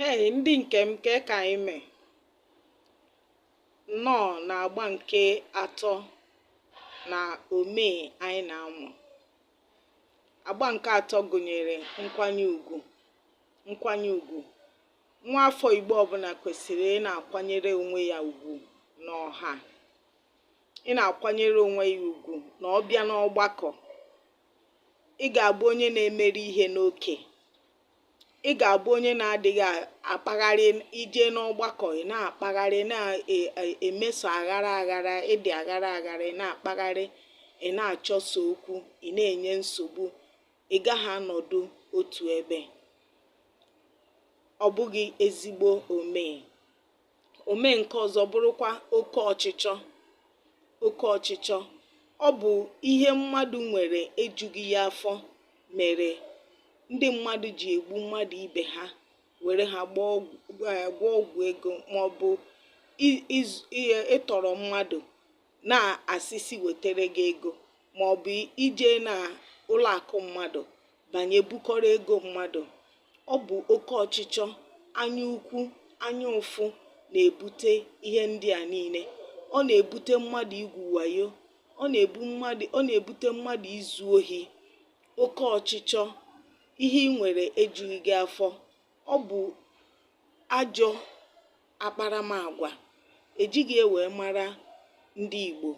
Hey, ndị nke m ka anyị mee nnọọ na-agba nke atọ na omee anyị na-amụ. Agba nke atọ gụnyere nkwanye ùgwù. Nwa afọ Igbo ọbụla kwesịrị ị na-akwanyere onwe ya ùgwù n'ọha. Ị na-akwanyere onwe ya ùgwù na ọ bịa n'ọgbakọ. Ị ga-abụ onye na-emeri ihe n'oke. Ị ga-abụ onye na-adịghị akpagharị ije n'ọgbakọ, ị na-akpagharị na-emeso aghara aghara, ịdị aghara aghara, ị na-akpagharị, ị na-achọso okwu, ị na-enye nsogbu, ị gaghị anọdụ otu ebe. Ọ bụghị ezigbo omee. Omee nke ọzọ bụrụkwa oke ọchịchọ. Oke ọchịchọ ọ bụ ihe mmadụ nwere ejughị ya afọ mere ndị mmadụ ji egbu mmadụ ibe ha, were ha gwọọ ọgwụ ego, maọbụ ịtọrọ mmadụ na-asịsị wetere gị ego, maọbụ ije na ụlọ akụ mmadụ banye bukọrọ ego mmadụ. Ọ bụ oke ọchịchọ, anya ukwu, anya ụfụ na-ebute ihe ndị a niile. Ọ na-ebute mmadụ igwu wayo, ọ na-ebute mmadụ izu ohi. Oke ọchịchọ, ihe ị nwere ejughị gị afọ. Ọ bụ ajọ akparamagwa, ejighị wee mara ndị Igbo.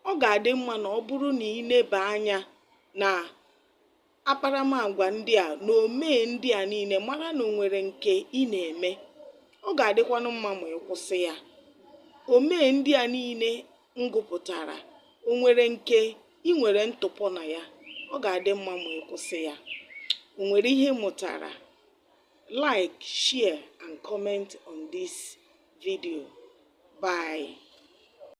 Ọ ga-adị mma na ọ bụrụ na ị leba anya na akparamagwa ndị a na omee ndị a niile, mara na o nwere nke ị na-eme. Ọ ga-adịkwanụ mma ma ị kwụsị ya. Omee ndị a niile m gụpụtara, o nwere nke ị nwere ntụpọ na ya, ọ ga-adị mma ma ị kwụsị ya. O nwere ihe ị mụtara? Like, share and comment on this video. Bye.